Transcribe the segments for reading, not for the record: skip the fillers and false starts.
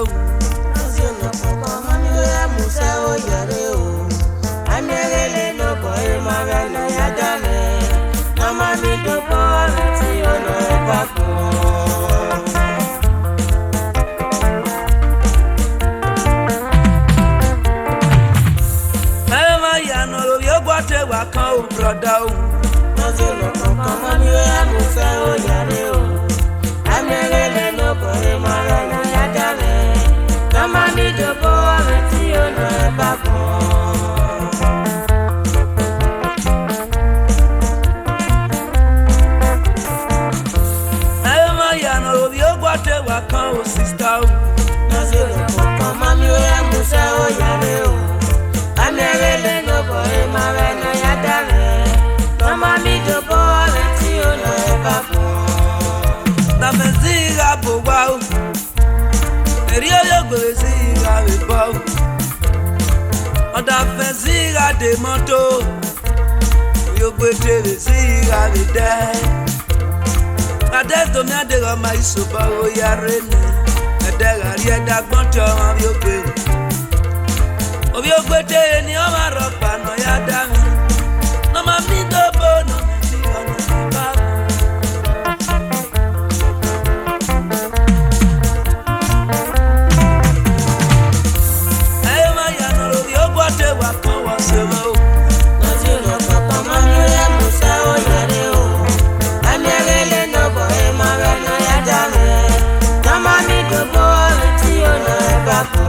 o. Naziona papa mami ya musa o yare o. Amere no boy mara na yadame. Na mami do boy ti ono papo. Mama ya no yo gwate wa kan o brother o. Naziona papa mami ya musa o yare o. Amere no boy mara na yadame. Na mami do boy ti ono papo. Sister, Naziona papa mami ya musa o yare o. Amere no boy mara na yadame. Na mami do boy ti ono papo. na menziga bowa o. Erio yo gweziga bebo. Oda menziga de moto. Yo gwete beziga bide. Adeto mi adega ma isoba o yare ne. Adega ri edagbon ti o ma bi ogbe. Obi ogbete ni o ma ropa no ya da mi. No ma mi do bono ti ono ba. Ayo ma ya no ro bi ogbote wa kan wa se mo. Naziona papa mami ya musa o yare o. Amere no boy mara na yadame. Na mami do boy ti ono papo.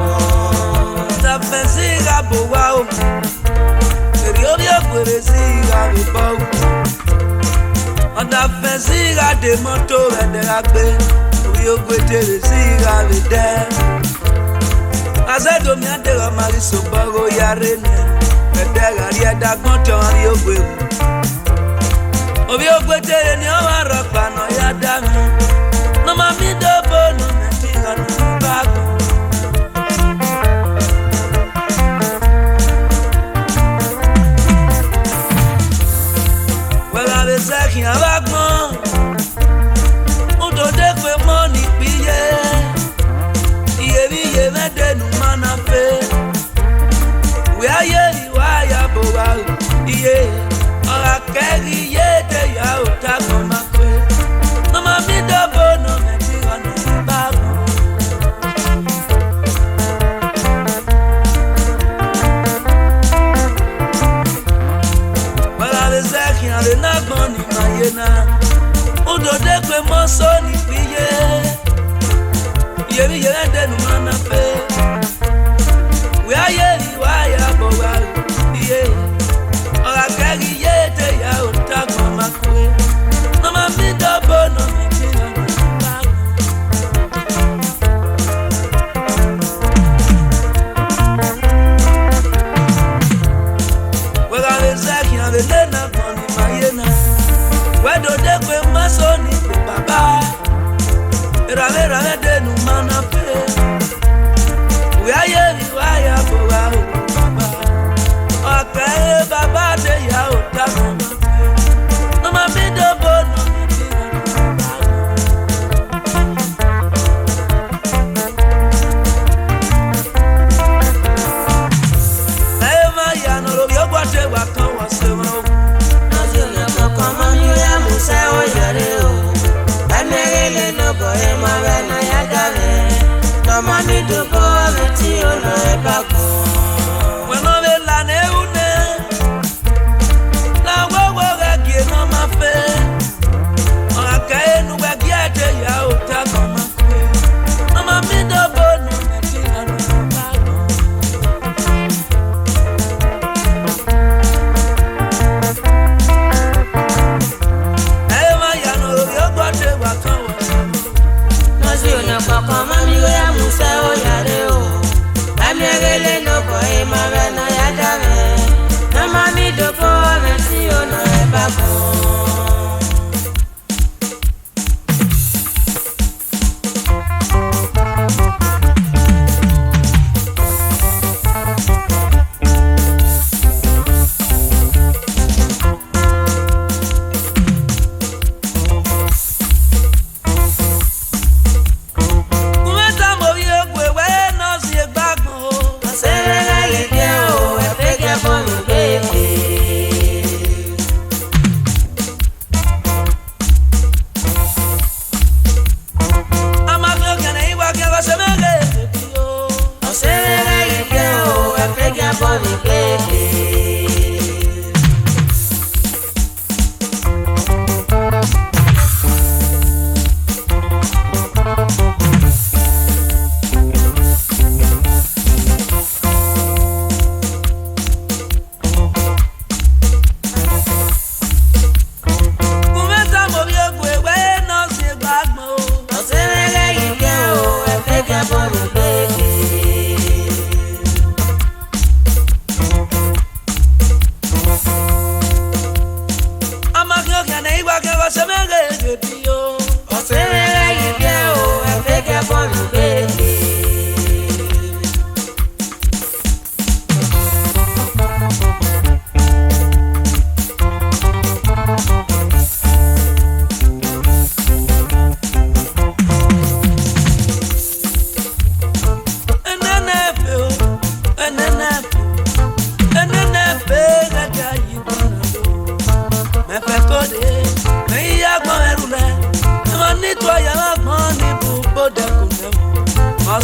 Na menziga bowa o. Erio yo gweziga bebo. Oda menziga de moto edera gbe. Obi ogwete beziga bide. Azedo mi adega ma isoba o yare ne. Edega ri edagbon ti o ma bi ogbe. Obi ogwete ni o ma ropa no ya da mi. No ma mi do bono me ti ono ba. Sẹ́kìn abágbọ́n Odòdé pé mọ́ ní píyé Iyebíye mẹ́dẹ̀ẹ́nu mọ́nà pé Wí ayé ìwà àyàbò wa iye Ọ̀rà kẹ́rì yé tẹ̀yà ò tágbọ̀n máa pé Nọ́mọ mi dọ́bọ̀ nà mẹ́tì ọ̀nà ìbágbọ̀n. Sẹ́kìn àlè náà gbọ́n ní màyé náà Odòdé pé mọ́ sọ ní píyé Iyebíye mẹ́dẹ̀ẹ́nu mọ́nà pé Wí ayé ìwà àyàbò wa iye Ọ̀rà kẹ́rì yé tẹ̀yà ò tágbọ̀n máa pé Nọ́mọ mi dọ́bọ̀ nà mí kí ọ̀nà ìbágbọ̀n. Sẹ́kìn àlè náà gbọ́n ní màyé náà Odòdé pé mọ́ sọ ní pé bàbá Ìràwé dẹnu mọ́nà pé Wí ayé ìwà àyàbò wa ò bàbá Ọ̀kẹ́ bàbá dẹ̀yà ò dákun mọ́ pé Ọmọ mi dọ́bọ̀ nà mí kí ọ̀nà ìbágbọ̀n. Ayé máa yànnà lórí ó gbọ́dọ̀ wà kan wọ́n ṣe mọ́ o. Naziona papa mami ya musa o yare o. Amere no boy mara na yadame. Na mami do boy ti ono papo. When all the land eune, na wo gagi no ma fe. Akae nu gagi ate ya ota mama kwe. Mama mi do bono ti anu bago. Ema ya no yo gwate wa kan wa. Naziona papa mami ya musa o yare o. Amere no boy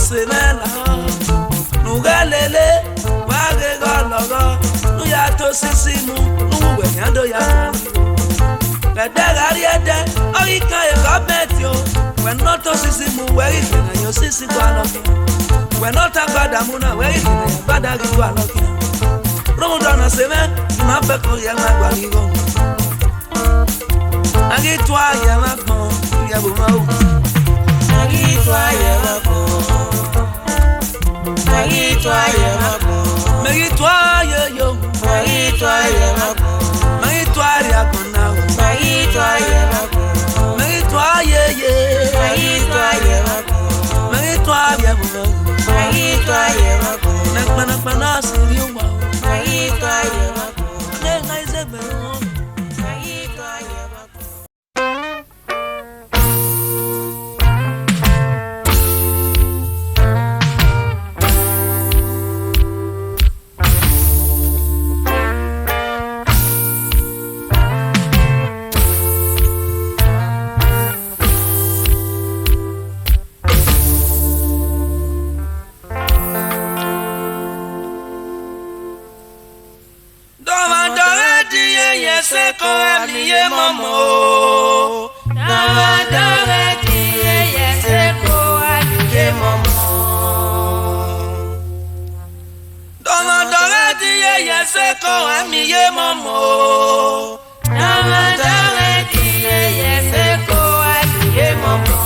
semela nugalele wage gologo nu ya to sisimu nu we nyando ya le dagari ede ori kan e government yo we not to sisimu we if na yo sisi kwa loki we not agbada muna we if na agbada gi kwa loki rondo na seme ma pe ko ya ma gba gi go agi twa ya ma gbon ya bo ma o agi twa ya ma gbon agi twa ya ma gbon agi twa ya yo agi twa ya ma gbon agi twa ya gbon na o agi twa ya ma gbon agi twa ye ye agi twa ya ma gbon agi twa ya gbon agi twa ya ma gbon na pana si ri o wa agi twa ya ma gbon ne na izegbe o agi twa ya ma gbon. Seko amiye momo Namadore diye seko amiye momo Namadore diye seko amiye momo Namadore diye seko amiye momo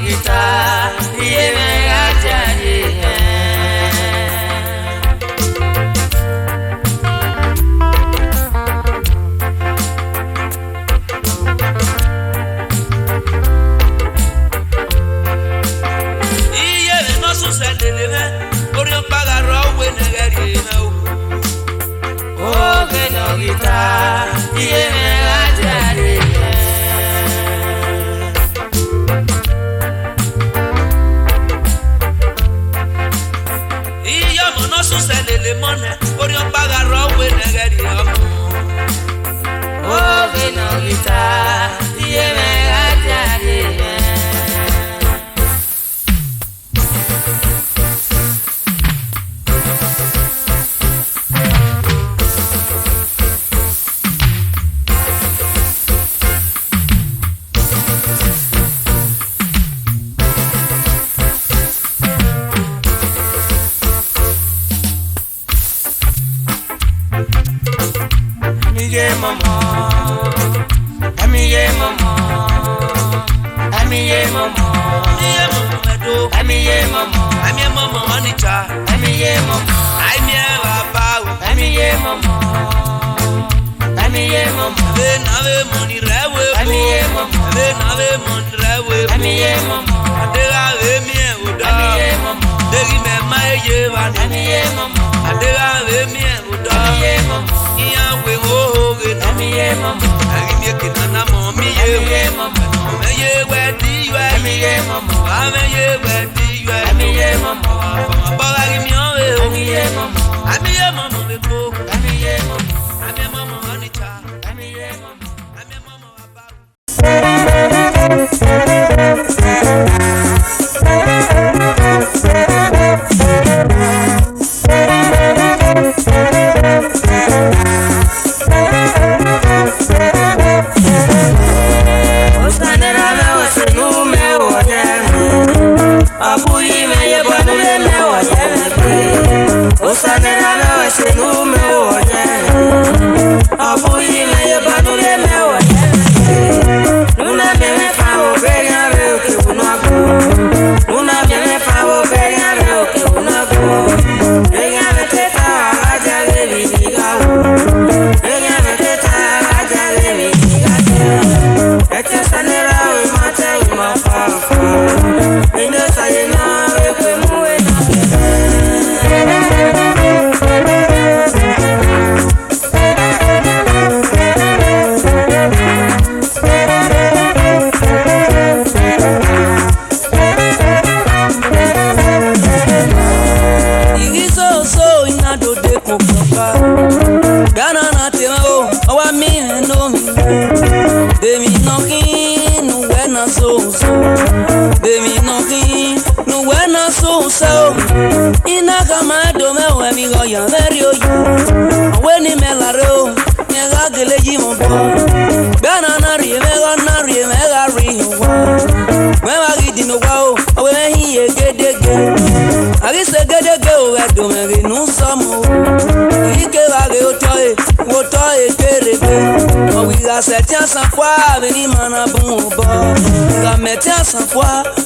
gita iye me ajari iye me no sucede me orio paga rowe negari me o que no gita iye me ajari sucede le mone orio paga rowe negari o que no gita iye me ajari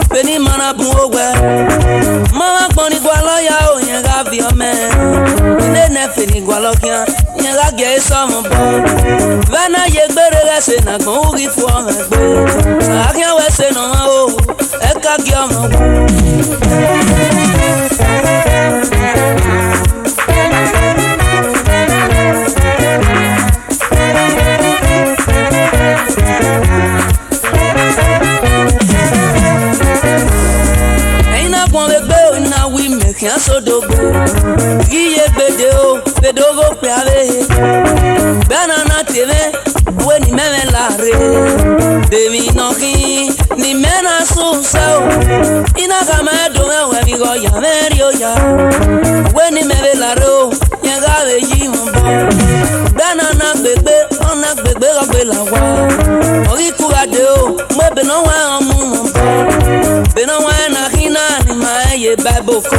Benin mana bunwe mama gboni gwalo ya o yen ga bi o me ile ne fini gwalo kian yen ga ge so mo bo bana ye gbere ga se na gon uri fu o me gbe akian we se no o e ka gi o mo Kian sodogo iye gbede o bedogo pe ave banana teve we ni meme lare demi noki ni mena so so ina kama do me we mi go ya meri o ya we ni meme lare o yen ga we yi mo bo banana gbegbe ona gbegbe go gbe la wa ori kura de o mo be no wa mu mo bo be no wa na kina ni ma ye bible fo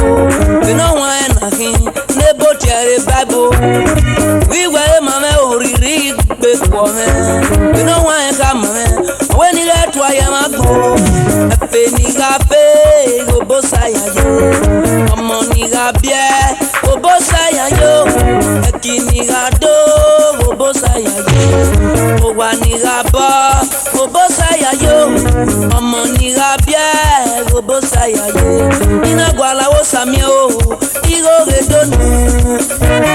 be no wa na kin nebo tiare bible we were mama oriri gbe ko me be no wa ka me we ni le to ya ma go pe ni gabe robo saya yo ọmọ ni gabie robo saya yo eki ni gado robo saya yo owa ni gabo robo saya yo ọmọ ni gabie robo saya yo ina gwala wo sami o iro redonu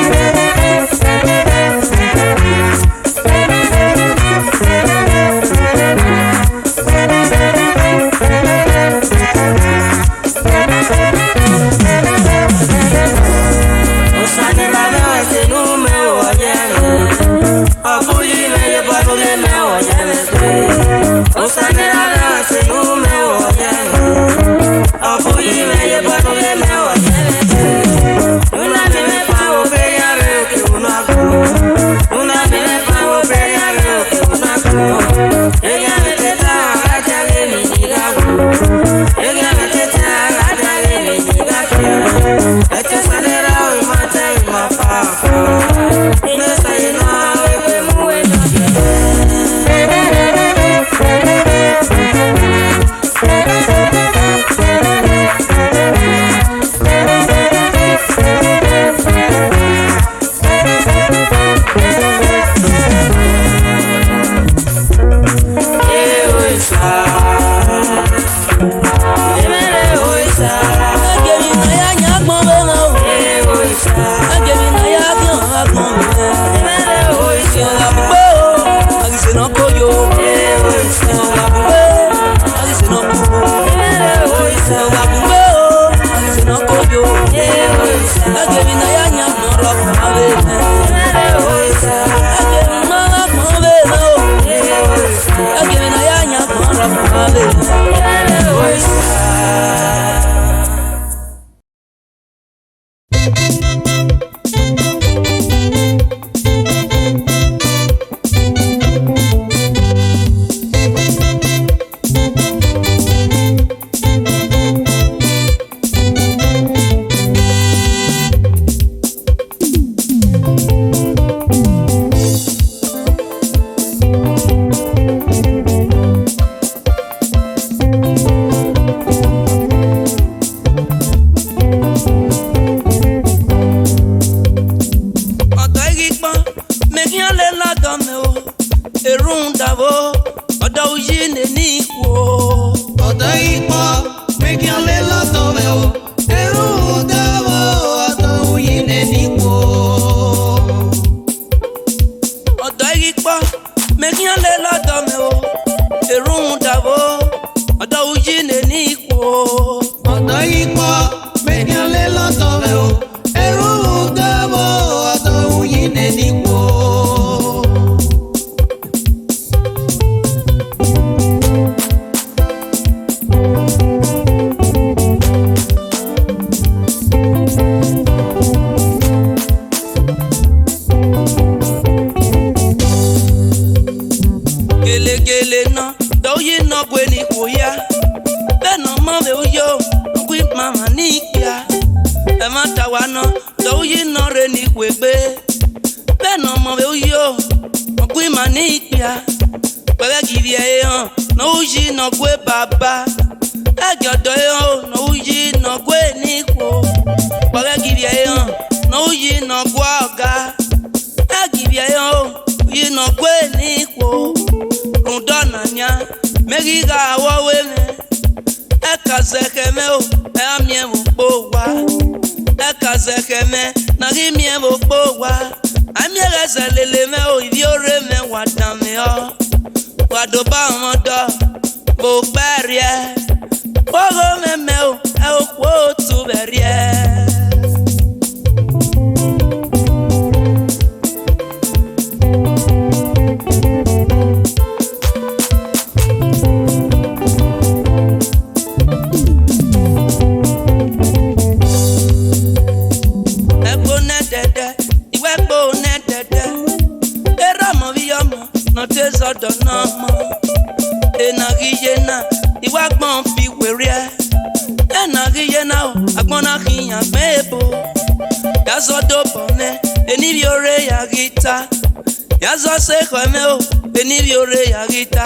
Yazo se kweme o, eni biore ya gita.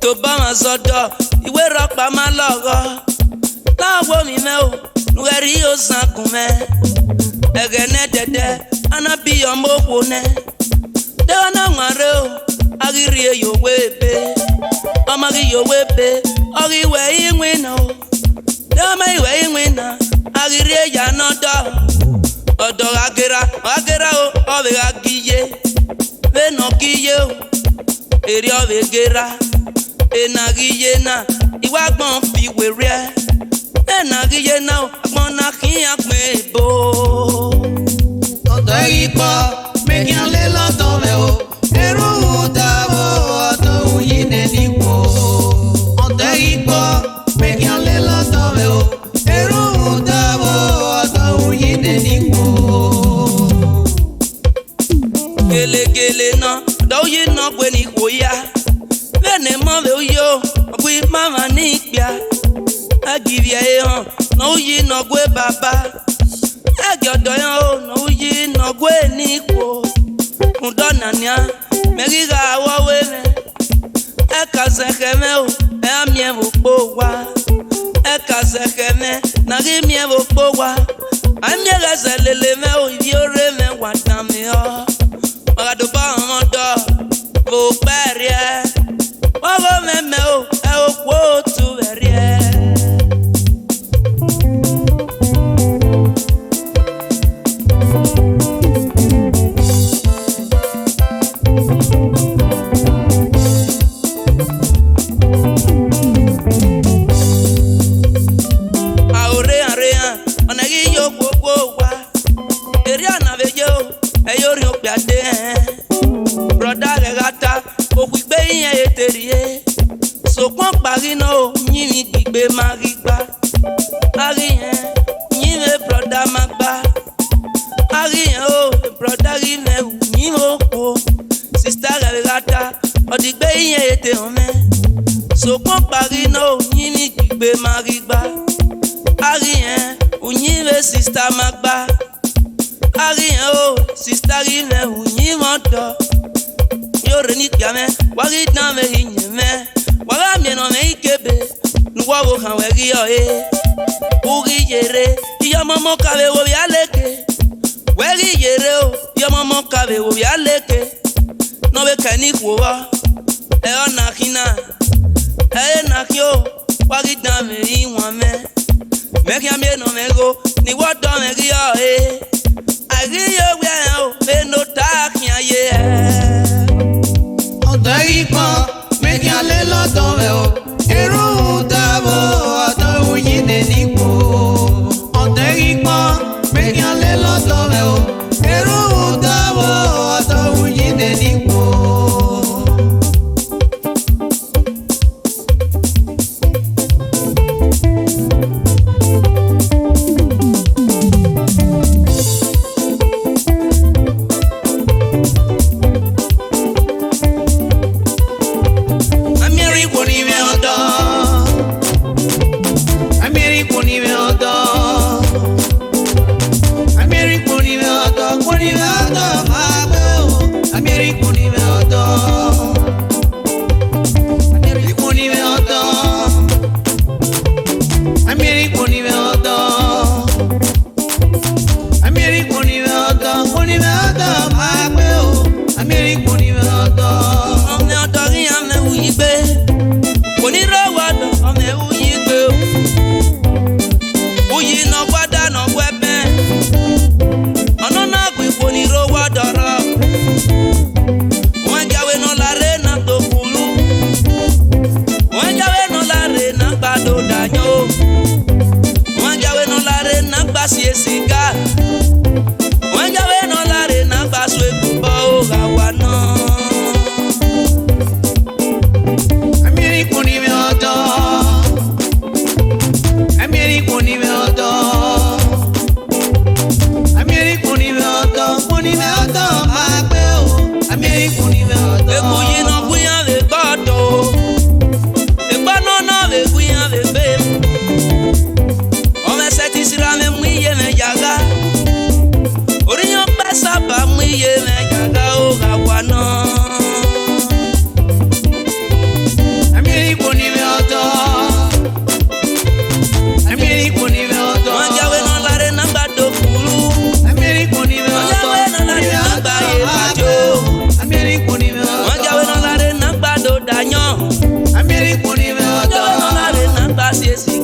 To ba ma zodo, Iwe rock pa ma logo. Na wo mi me o. Nueri o san kume. Egene dede. Anabi omo wone. De wana ngare o. Agiri yo webe. Amagi yo webe. Agi we inwina o. De ama iwe inwina. Agiri ya no do. Odo agera o. Obe agiye. Ve no giye o. Eri obe gera. Enagiye na. Iwa gbon fi were. Enagiye na o. Agbon na kin agbe bo. Odo ipo. Meki ale lodo me o. Eru utabo. Odo uyine nipo. Odo ipo. Meki ale lodo me o. Eru utabo. Odo uyine nipo. Gele na. Do ye no gwe ni koya. Vene mo ve yo. Ogwi mama ni pia. Agivia e hon. No ye no gwe baba. Agyodo yan o. No ye no gwe ni ko. Undona nia. Megiga wa we me. Eka sekeme o. E amie mo po wa. Eka sekeme. Nagi mie mo po wa. Amie ga selele me o. Ibi ore me wa dame o. Magado ba mondo. Vo perie. Wago me o. E o kwo tu verie. So kon pari no nyimi gbigbe marigba ari yen nyime broda magba ari yen o broda ri me nyimo ko sister regata odigbe yen ete ome so kon pari no nyimi gbigbe marigba ari yen nyime sister magba ari yen o sister ri me nyimo do yore ni tiame wagi dan me nyeme waga mi no me ikebe nuwa wo kan we ri o e uri yere iya momo kabe wo bi aleke we ri yere o iya momo kabe wo bi aleke no be kani wo e ona kina e na kyo wagi dan me iwan me kya mi no me go ni wo do me ri o e ari yo we o be no ta kya ye Odo ipo. Meki ale lodo me o. Eru utabo. Odo uyine nipo. Odo ipo. Meki ale lodo me o. Eru utabo. Odo uyine nipo.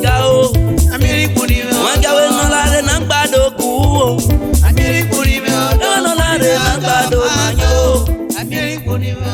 gao. Amiri kuni me. Wangawe no lare nambado kuo. Amiri kuni me. No lare nambado manyo. Amiri kuni me.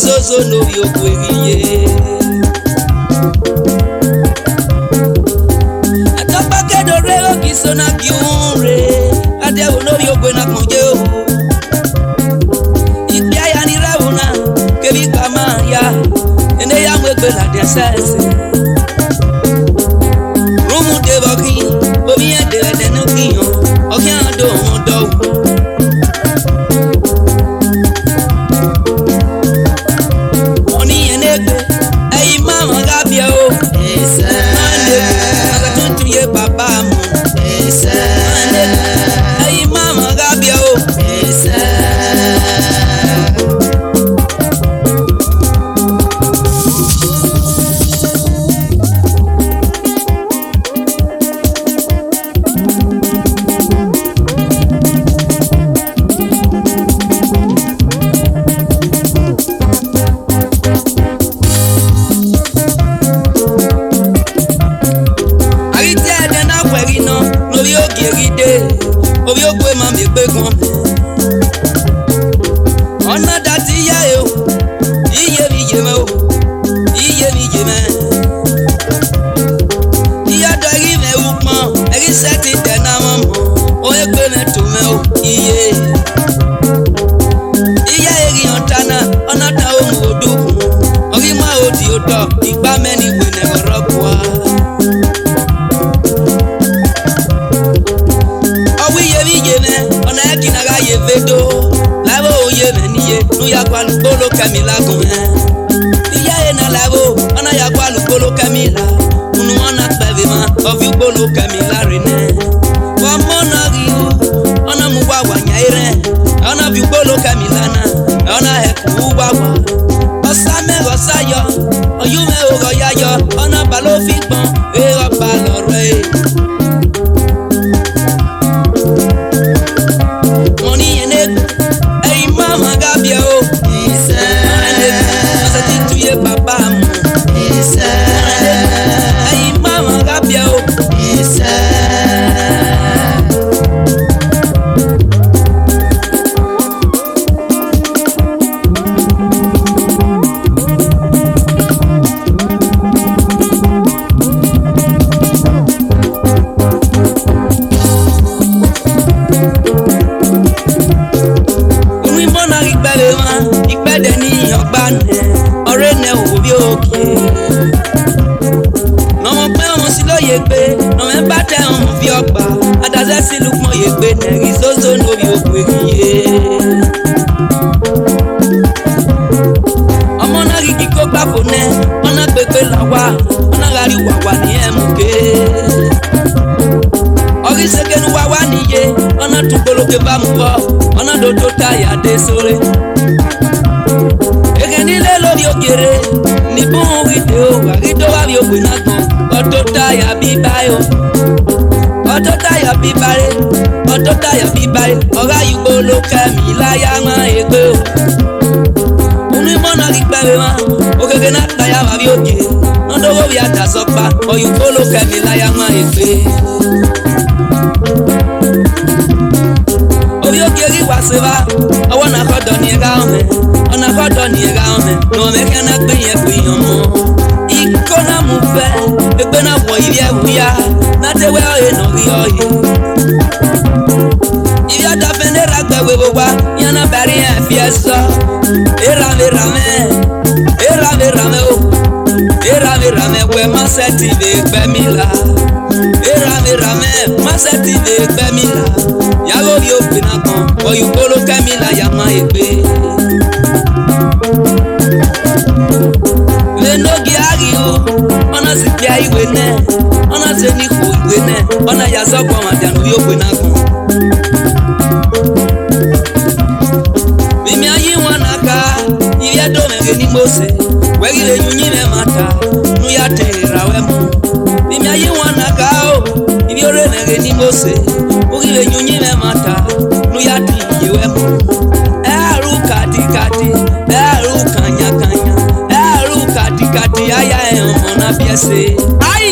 Zozo no yokweriye Atopa kedore okisona kiunre Ade wo no yokwe na konje o Ipi aya ni rawuna kebi kama ya Ene ya mwekwe la desese Rumu de boki Omi ende ende no kiyon Okian do mondo Obi okeri waseva, awana kodo ni ga ome, ona no me kana gbe mo ikona mu fe egbe na wo ire wuya na te we oye no ri oye ire da fende ra gbe we wa yana bari en fi eso era me o era me we ma seti de gbe mi la era me ma seti de gbe mi la ya lo yo pina kan o yu bolo ke mi la ya ma egbe le no gi ari o ona si pia iwe ne ona se ni ku iwe ne ona ya so kwa ma dan yo pina kan mi ayi wana ka ile do me ni mose we ile nyunyi me mata nu ya te rawe mu mi ayi wana ka o ile ore me ni mose o ile nyunyi me mata nu ya ti yewe mu aru kati aru kanya aru kati aya e mo na biese ai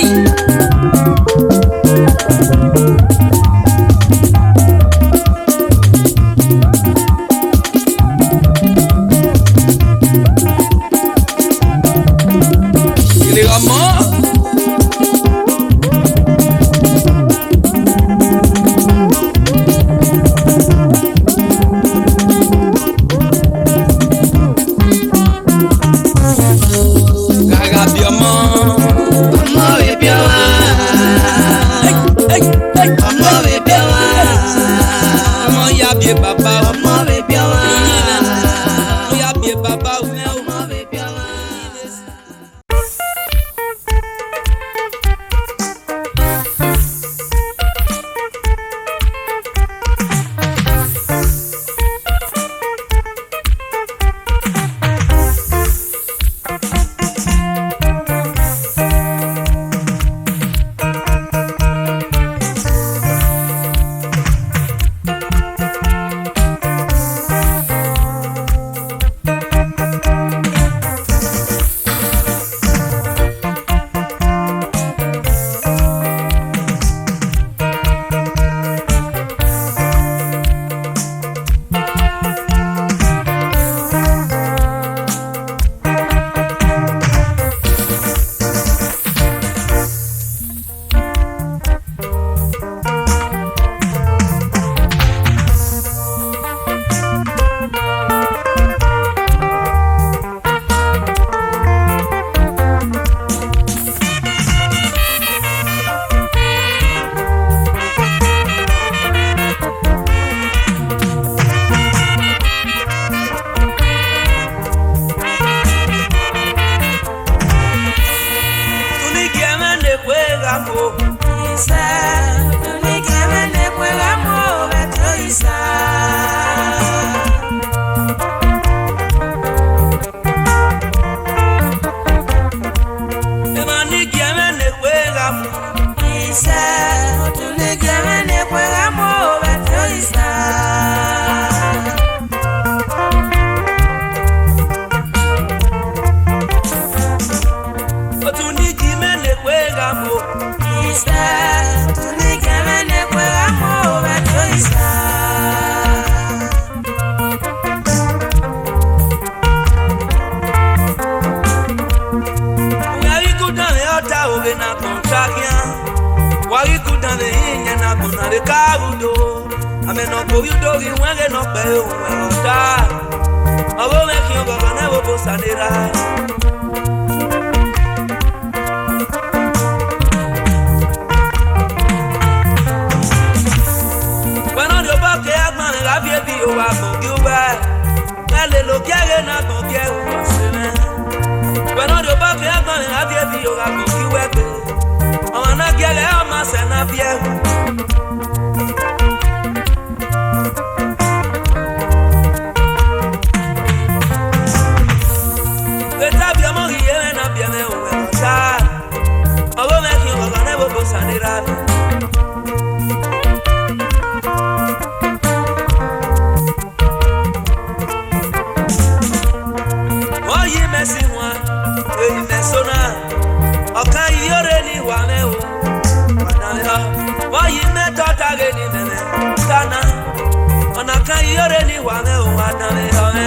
Yore ni wa me o wa na me o me.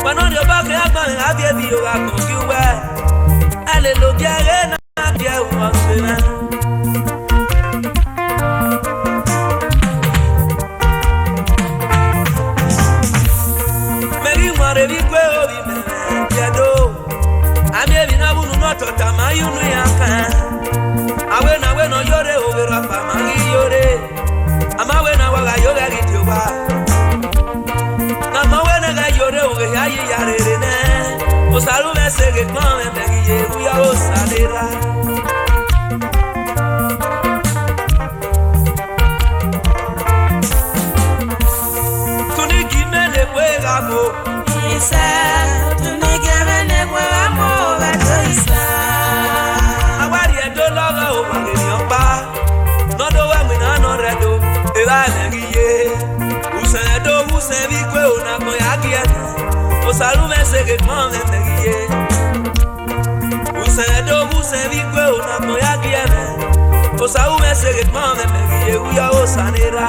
Pano de ba que agba na vie bi o ga ko ki we. Ale lo biere na die o se na. Meri mare bi kwe o bi me do. Ami ebi na bunu no tota ma yunu ya kan. Awe no yore o be rapa ma yore. Ama we na waga yore ri ti o ba. Na ma we na ga yore o ge ya yi ya re re ne. O salu me se ge kwa me me ye u ya o salera. Tuni gi me le we ga mo. Isa, tuni gi me le we ga mo ga to isa. Awari e do lo ga o ma ge ni opa. No do wa mi na no re do. E ba le gi ye. Use vi kwe una ko ya gi e. O salu me se ge kwa me me ye. Use vi kwe una ko ya gi e. O salu me se ge kwa me me ye. U ya o sanera.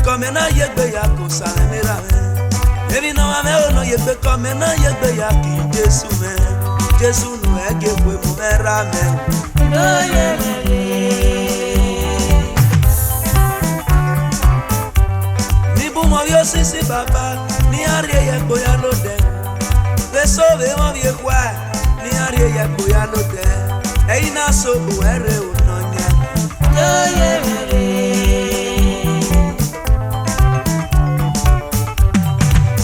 come na yegbe ya ko sanera me. Ebi no ame o no yegbe come na yegbe ya ki Jesu me. Jesu no ege kwe mo mera me. Oh yeah, Ni bu mo yo sisi baba, ni arie ya ko ya lo de. Beso ve mo vie kwa, ni arie ya ko ya lo de. Ei na so bu ere o no nya. oh yeah,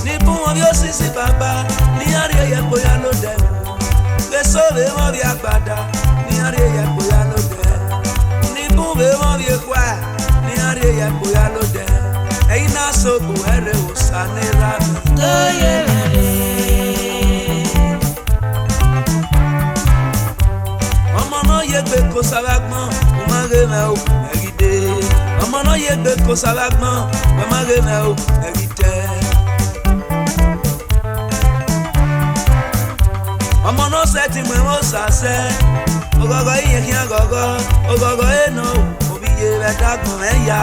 Ni bu mo yo sisi baba, ni arie ya ko ya lo de. Beso ve mo vie agbada, ni arie ya ko ya lo de. Ni bu ve mo vie kwa, ni arie ya ko ya lo de. Ei na so bu ere o sanera. oh yeah. Yegbe ko savagman, o mage me o eride. Ọmọ náà yegbe ko savagman, o mage me o eride. Ọmọ náà sẹ́tì mọ̀ ẹ́ sàṣẹ. Ogogo iye kí n gogo, ogogo eno, obi ye bẹ dàgbọ̀n ẹ̀ yá.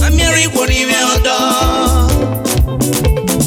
Amiri, what do you mean?